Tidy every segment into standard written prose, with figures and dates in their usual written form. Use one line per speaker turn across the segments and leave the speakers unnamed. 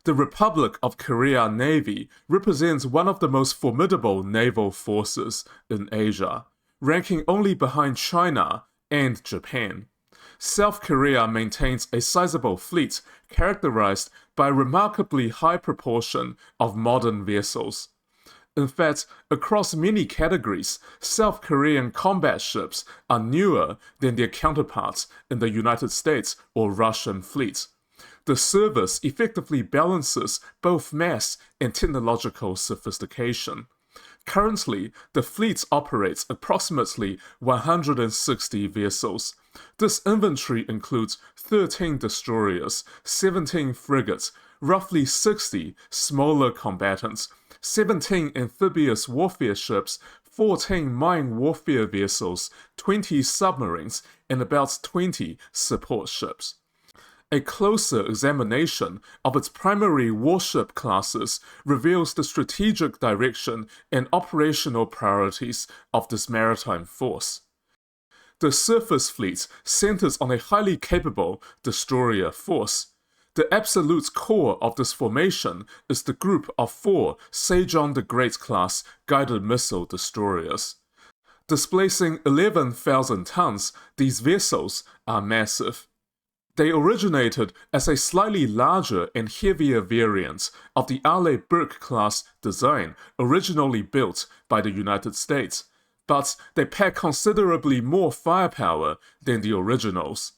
The Republic of Korea Navy represents one of the most formidable naval forces in Asia, ranking only behind China and Japan. South Korea maintains a sizable fleet characterized by a remarkably high proportion of modern vessels. In fact, across many categories, South Korean combat ships are newer than their counterparts in the United States or Russian fleets. The service effectively balances both mass and technological sophistication. Currently, the fleet operates approximately 160 vessels. This inventory includes 13 destroyers, 17 frigates, roughly 60 smaller combatants, 17 amphibious warfare ships, 14 mine warfare vessels, 20 submarines, and about 20 support ships. A closer examination of its primary warship classes reveals the strategic direction and operational priorities of this maritime force. The surface fleet centers on a highly capable destroyer force. The absolute core of this formation is the group of 4 Sejong the Great class guided missile destroyers. Displacing 11,000 tons, these vessels are massive. They originated as a slightly larger and heavier variant of the Arleigh Burke-class design originally built by the United States, but they pack considerably more firepower than the originals.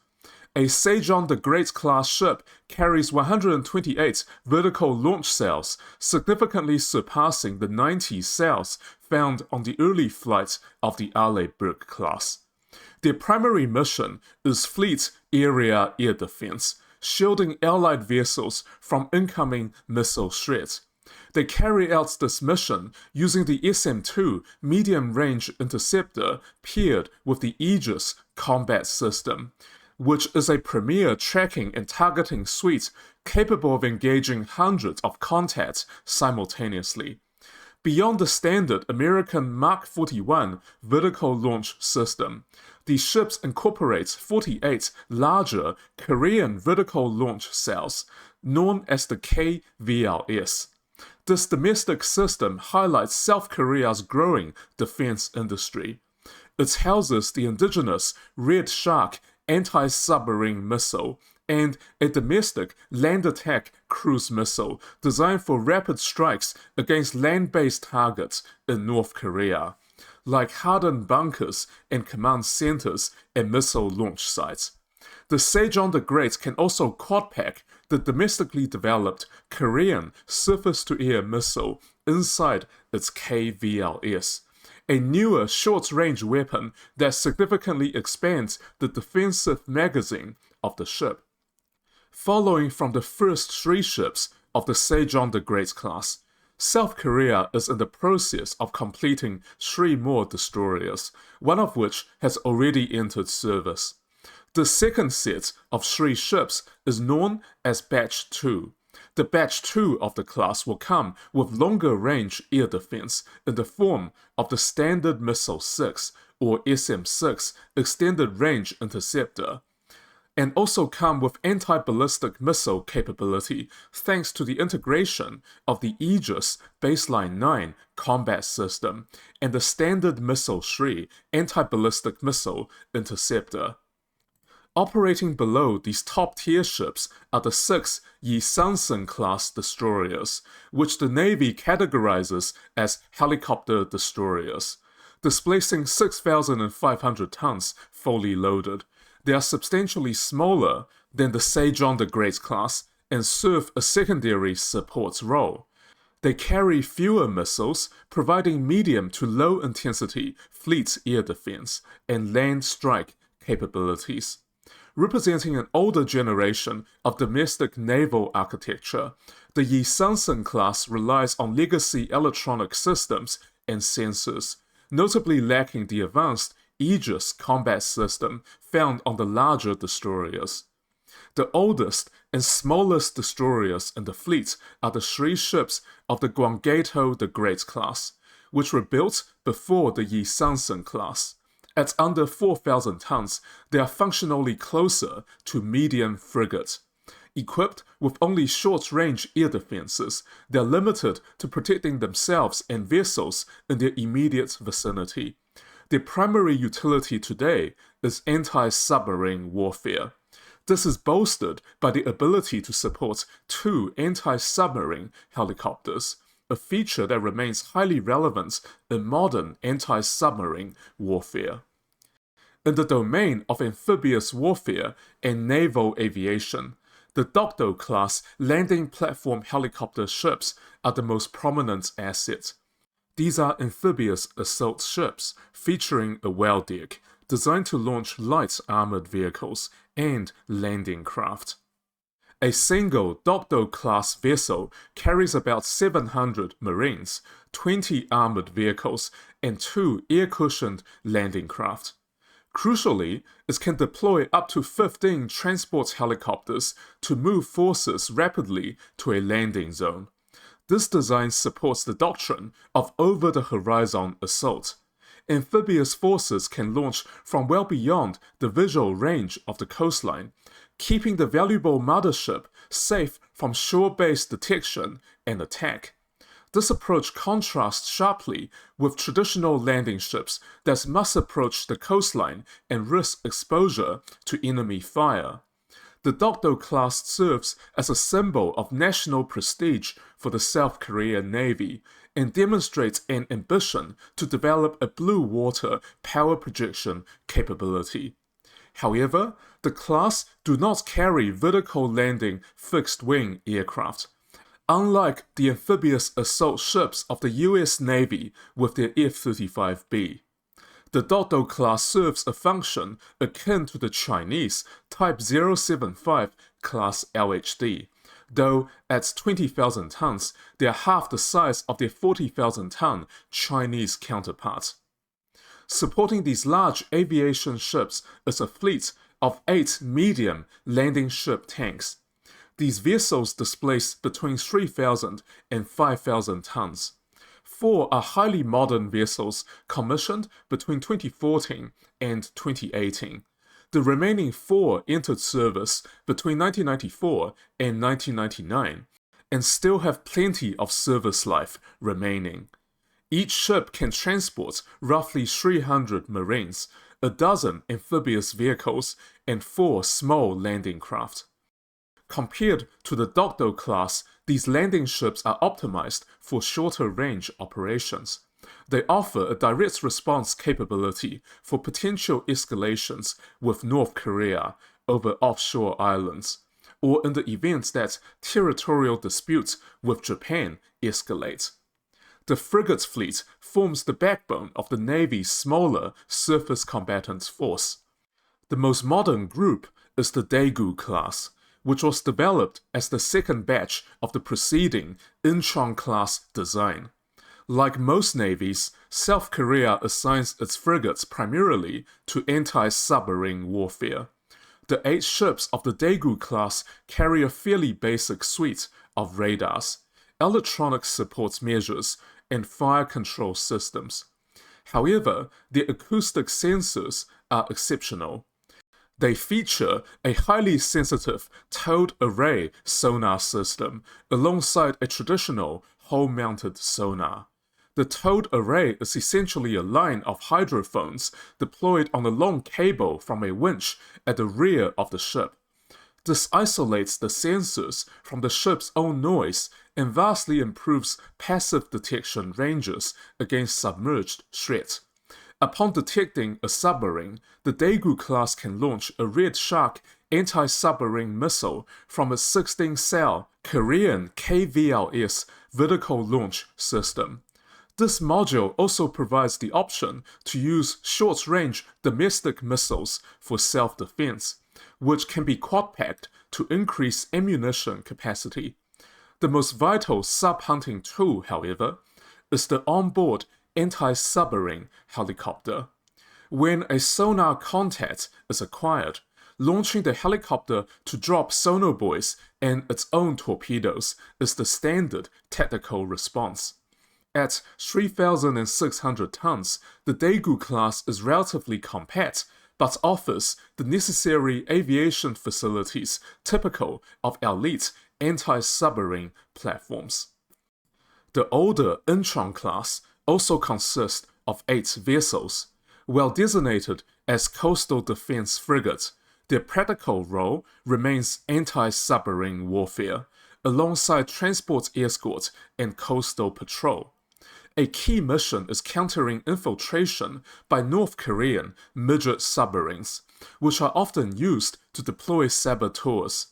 A Sejong the Great class ship carries 128 vertical launch cells, significantly surpassing the 90 cells found on the early flights of the Arleigh Burke class. Their primary mission is fleet area air defense, shielding Allied vessels from incoming missile threats. They carry out this mission using the SM-2 medium-range interceptor paired with the AEGIS combat system, which is a premier tracking and targeting suite capable of engaging hundreds of contacts simultaneously. Beyond the standard American Mark 41 vertical launch system, the ships incorporate 48 larger Korean vertical launch cells, known as the KVLS. This domestic system highlights South Korea's growing defense industry. It houses the indigenous Red Shark anti-submarine missile and a domestic land attack cruise missile designed for rapid strikes against land-based targets in North Korea, like hardened bunkers and command centers and missile launch sites. The Sejong the Great can also quad-pack the domestically developed Korean surface-to-air missile inside its KVLS, a newer short-range weapon that significantly expands the defensive magazine of the ship. Following from the first 3 ships of the Sejong the Great class, South Korea is in the process of completing 3 more destroyers, one of which has already entered service. The second set of 3 ships is known as Batch 2. The Batch 2 of the class will come with longer-range air defense in the form of the Standard Missile 6 or SM-6 Extended Range Interceptor, and also come with anti-ballistic missile capability thanks to the integration of the AEGIS Baseline 9 combat system and the Standard Missile 3 anti-ballistic missile interceptor. Operating below these top-tier ships are the 6 Yi-Sansen-class destroyers, which the Navy categorizes as helicopter destroyers. Displacing 6,500 tons fully loaded, they are substantially smaller than the Sejong the Great class and serve a secondary support role. They carry fewer missiles, providing medium to low-intensity fleet air defense and land strike capabilities. Representing an older generation of domestic naval architecture, the Yi-Sansen class relies on legacy electronic systems and sensors, notably lacking the advanced AEGIS combat system found on the larger destroyers. The oldest and smallest destroyers in the fleet are the 3 ships of the Sejong the Great class, which were built before the Yi-Sansen class. At under 4,000 tons, they are functionally closer to medium frigates. Equipped with only short-range air defenses, they are limited to protecting themselves and vessels in their immediate vicinity. Their primary utility today is anti-submarine warfare. This is bolstered by the ability to support 2 anti-submarine helicopters, a feature that remains highly relevant in modern anti-submarine warfare. In the domain of amphibious warfare and naval aviation, the Dokdo-class landing platform helicopter ships are the most prominent asset. These are amphibious assault ships featuring a well deck, designed to launch light armored vehicles and landing craft. A single Dokdo-class vessel carries about 700 marines, 20 armored vehicles, and 2 air-cushioned landing craft. Crucially, it can deploy up to 15 transport helicopters to move forces rapidly to a landing zone. This design supports the doctrine of over-the-horizon assault. Amphibious forces can launch from well beyond the visual range of the coastline, keeping the valuable mothership safe from shore-based detection and attack. This approach contrasts sharply with traditional landing ships that must approach the coastline and risk exposure to enemy fire. The Dokdo class serves as a symbol of national prestige for the South Korean Navy and demonstrates an ambition to develop a blue water power projection capability. However, the class do not carry vertical landing fixed-wing aircraft. Unlike the amphibious assault ships of the US Navy with their F-35B. The Dokdo class serves a function akin to the Chinese Type 075 class LHD, though at 20,000 tons, they are half the size of their 40,000-ton Chinese counterparts. Supporting these large aviation ships is a fleet of 8 medium landing ship tanks. These vessels displace between 3,000 and 5,000 tons. 4 are highly modern vessels commissioned between 2014 and 2018. The remaining 4 entered service between 1994 and 1999 and still have plenty of service life remaining. Each ship can transport roughly 300 marines, a dozen amphibious vehicles, and 4 small landing craft. Compared to the Dokdo class, these landing ships are optimized for shorter range operations. They offer a direct response capability for potential escalations with North Korea over offshore islands, or in the event that territorial disputes with Japan escalate. The frigate fleet forms the backbone of the Navy's smaller surface combatant force. The most modern group is the Daegu class, which was developed as the second batch of the preceding Incheon-class design. Like most navies, South Korea assigns its frigates primarily to anti-submarine warfare. The 8 ships of the Daegu class carry a fairly basic suite of radars, electronic support measures, and fire control systems. However, their acoustic sensors are exceptional. They feature a highly sensitive towed array sonar system alongside a traditional hull-mounted sonar. The towed array is essentially a line of hydrophones deployed on a long cable from a winch at the rear of the ship. This isolates the sensors from the ship's own noise and vastly improves passive detection ranges against submerged threats. Upon detecting a submarine, the Daegu class can launch a Red Shark anti-submarine missile from its 16-cell Korean KVLS vertical launch system. This module also provides the option to use short-range domestic missiles for self-defense, which can be quad-packed to increase ammunition capacity. The most vital sub-hunting tool, however, is the onboard anti-submarine helicopter. When a sonar contact is acquired, launching the helicopter to drop sonobuoys and its own torpedoes is the standard tactical response. At 3,600 tons, the Daegu class is relatively compact but offers the necessary aviation facilities typical of elite anti-submarine platforms. The older Incheon class also consists of 8 vessels. While designated as coastal defense frigates, their practical role remains anti-submarine warfare, alongside transport escort and coastal patrol. A key mission is countering infiltration by North Korean midget submarines, which are often used to deploy saboteurs.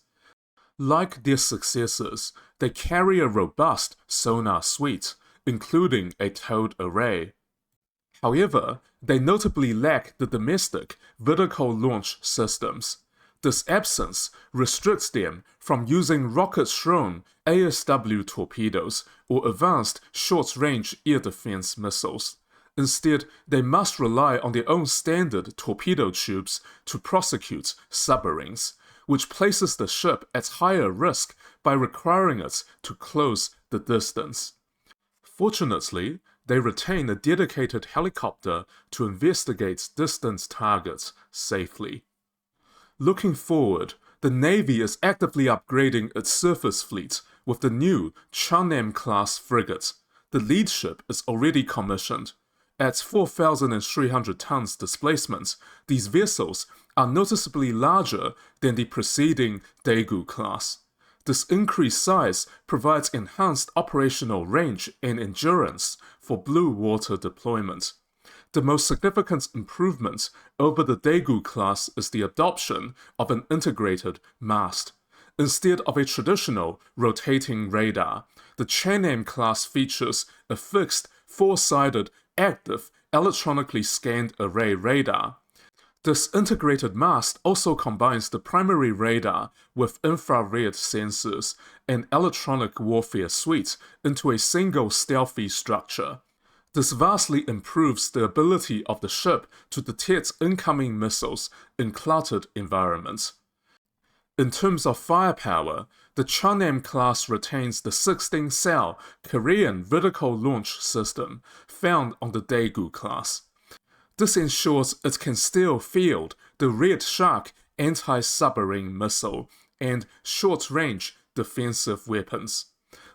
Like their successors, they carry a robust sonar suite, including a towed array. However, they notably lack the domestic vertical launch systems. This absence restricts them from using rocket-thrown ASW torpedoes or advanced short-range air defense missiles. Instead, they must rely on their own standard torpedo tubes to prosecute submarines, which places the ship at higher risk by requiring it to close the distance. Fortunately, they retain a dedicated helicopter to investigate distant targets safely. Looking forward, the Navy is actively upgrading its surface fleet with the new Cheonan-class frigate. The lead ship is already commissioned. At 4,300 tons displacement, these vessels are noticeably larger than the preceding Daegu class. This increased size provides enhanced operational range and endurance for blue water deployment. The most significant improvement over the Daegu class is the adoption of an integrated mast. Instead of a traditional rotating radar, the Cheonan class features a fixed, four-sided, active, electronically scanned array radar. This integrated mast also combines the primary radar with infrared sensors and electronic warfare suite into a single stealthy structure. This vastly improves the ability of the ship to detect incoming missiles in cluttered environments. In terms of firepower, the Cheonan class retains the 16-cell Korean vertical launch system found on the Daegu class. This ensures it can still field the Red Shark anti-submarine missile and short-range defensive weapons.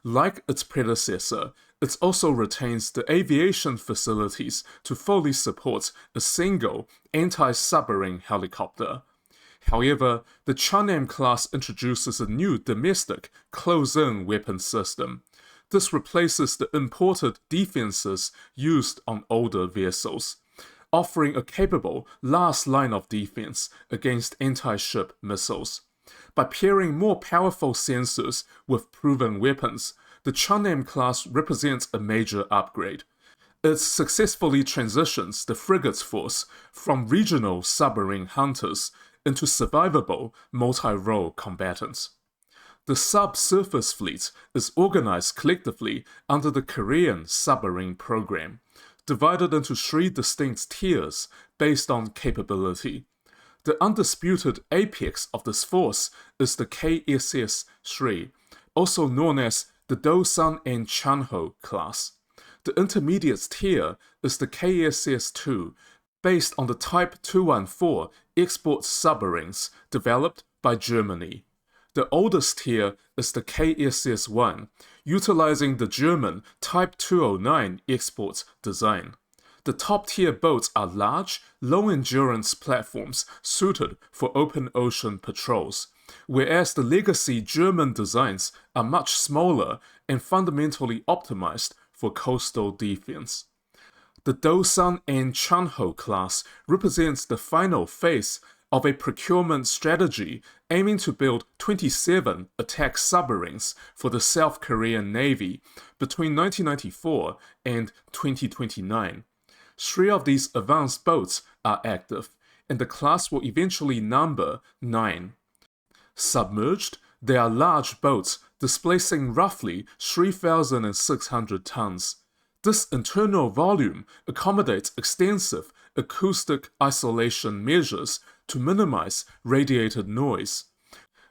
Like its predecessor, it also retains the aviation facilities to fully support a single anti-submarine helicopter. However, the Cheonan class introduces a new domestic close-in weapon system. This replaces the imported defenses used on older vessels, offering a capable last line of defense against anti-ship missiles. By pairing more powerful sensors with proven weapons, the Cheonan class represents a major upgrade. It successfully transitions the frigate's force from regional submarine hunters into survivable multi-role combatants. The subsurface fleet is organized collectively under the Korean submarine program, divided into 3 distinct tiers based on capability. The undisputed apex of this force is the KSS-3, also known as the Dosan and Chanho class. The intermediate tier is the KSS-2, based on the Type 214 export submarines developed by Germany. The oldest tier is the KSS-1, utilizing the German Type 209 export design. The top-tier boats are large, low-endurance platforms suited for open ocean patrols, whereas the legacy German designs are much smaller and fundamentally optimized for coastal defense. The Dosan and Chanho class represents the final phase of a procurement strategy aiming to build 27 attack submarines for the South Korean Navy between 1994 and 2029. 3 of these advanced boats are active, and the class will eventually number 9. Submerged, they are large boats displacing roughly 3,600 tons. This internal volume accommodates extensive acoustic isolation measures to minimize radiated noise.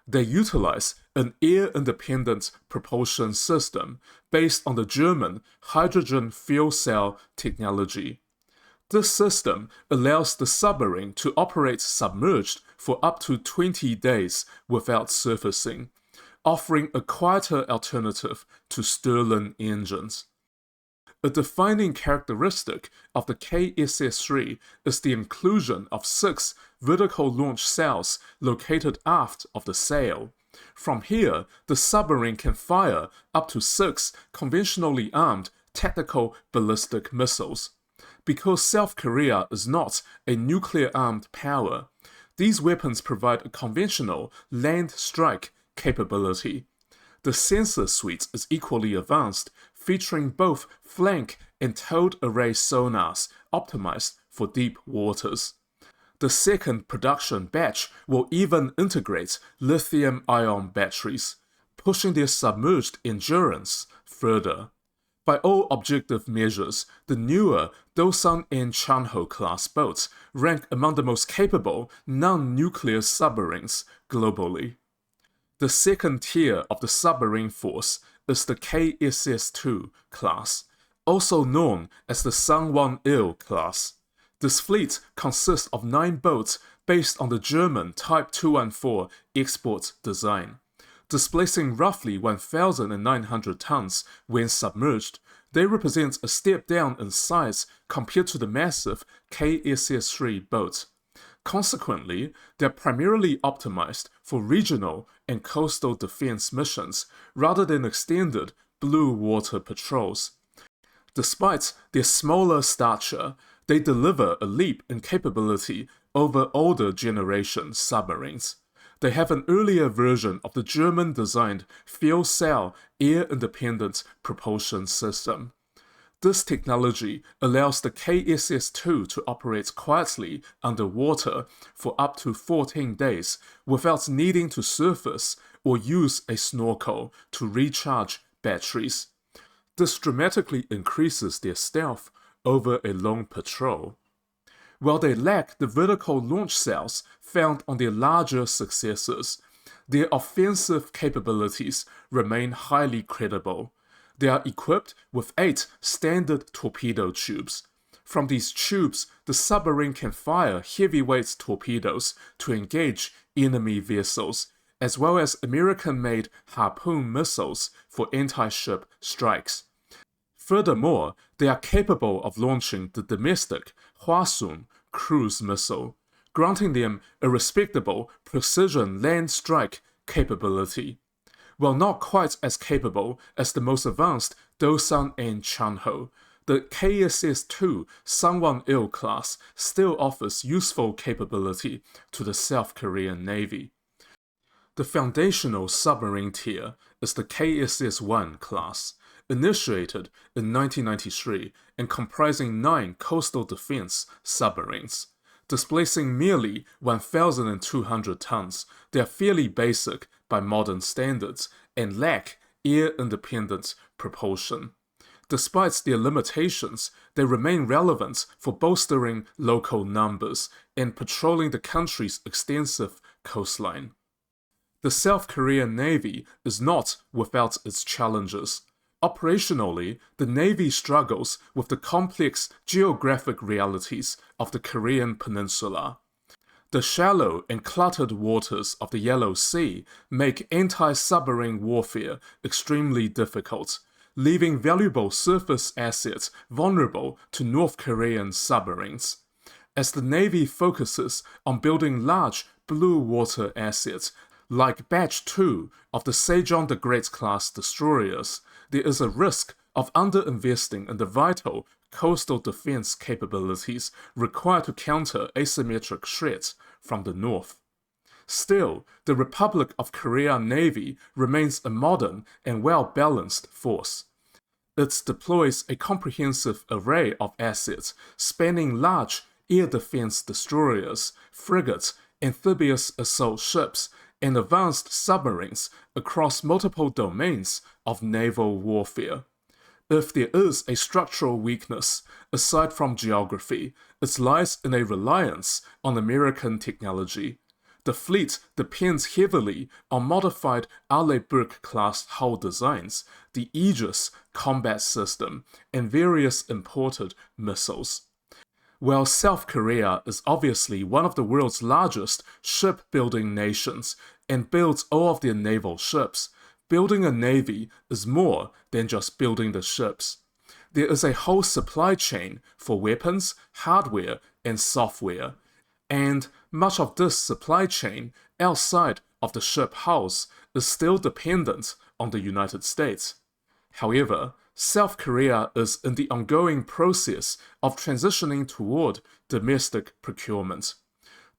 They utilize an air-independent propulsion system based on the German hydrogen fuel cell technology. This system allows the submarine to operate submerged for up to 20 days without surfacing, offering a quieter alternative to Stirling engines. A defining characteristic of the KSS-3 is the inclusion of 6 vertical launch cells located aft of the sail. From here, the submarine can fire up to 6 conventionally armed tactical ballistic missiles. Because South Korea is not a nuclear-armed power, these weapons provide a conventional land strike capability. The sensor suite is equally advanced, featuring both flank and towed array sonars optimized for deep waters. The second production batch will even integrate lithium-ion batteries, pushing their submerged endurance further. By all objective measures, the newer Dosan and Chanho class boats rank among the most capable non-nuclear submarines globally. The second tier of the submarine force is the KSS-2 class, also known as the Sangwon-il class. This fleet consists of 9 boats based on the German Type 214 export design. Displacing roughly 1,900 tons when submerged, they represent a step down in size compared to the massive KSS-3 boat. Consequently, they are primarily optimized for regional and coastal defense missions rather than extended blue water patrols. Despite their smaller stature, they deliver a leap in capability over older generation submarines. They have an earlier version of the German-designed fuel cell air-independent propulsion system. This technology allows the KSS-2 to operate quietly underwater for up to 14 days without needing to surface or use a snorkel to recharge batteries. This dramatically increases their stealth over a long patrol. While they lack the vertical launch cells found on their larger successors, their offensive capabilities remain highly credible. They are equipped with 8 standard torpedo tubes. From these tubes, the submarine can fire heavyweight torpedoes to engage enemy vessels, as well as American-made Harpoon missiles for anti-ship strikes. Furthermore, they are capable of launching the domestic Hwasun cruise missile, granting them a respectable precision land strike capability. While not quite as capable as the most advanced Dosan and Chanho, the KSS-2 Sangwon-il class still offers useful capability to the South Korean Navy. The foundational submarine tier is the KSS-1 class, initiated in 1993 and comprising 9 coastal defense submarines. Displacing merely 1,200 tons, they are fairly basic by modern standards and lack air-independent propulsion. Despite their limitations, they remain relevant for bolstering local numbers and patrolling the country's extensive coastline. The South Korean Navy is not without its challenges. Operationally, the Navy struggles with the complex geographic realities of the Korean Peninsula. The shallow and cluttered waters of the Yellow Sea make anti-submarine warfare extremely difficult, leaving valuable surface assets vulnerable to North Korean submarines. As the Navy focuses on building large blue water assets, like Batch 2 of the Sejong the Great class destroyers, there is a risk of underinvesting in the vital coastal defense capabilities required to counter asymmetric threats from the north. Still, the Republic of Korea Navy remains a modern and well-balanced force. It deploys a comprehensive array of assets spanning large air defense destroyers, frigates, amphibious assault ships, and advanced submarines across multiple domains of naval warfare. If there is a structural weakness, aside from geography, it lies in a reliance on American technology. The fleet depends heavily on modified Arleigh-Burke-class hull designs, the AEGIS combat system, and various imported missiles. While South Korea is obviously one of the world's largest shipbuilding nations and builds all of their naval ships, building a navy is more than just building the ships. There is a whole supply chain for weapons, hardware, and software, and much of this supply chain outside of the ship house is still dependent on the United States. However, South Korea is in the ongoing process of transitioning toward domestic procurement.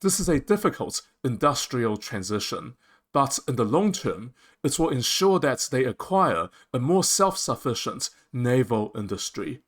This is a difficult industrial transition, but in the long term, it will ensure that they acquire a more self-sufficient naval industry.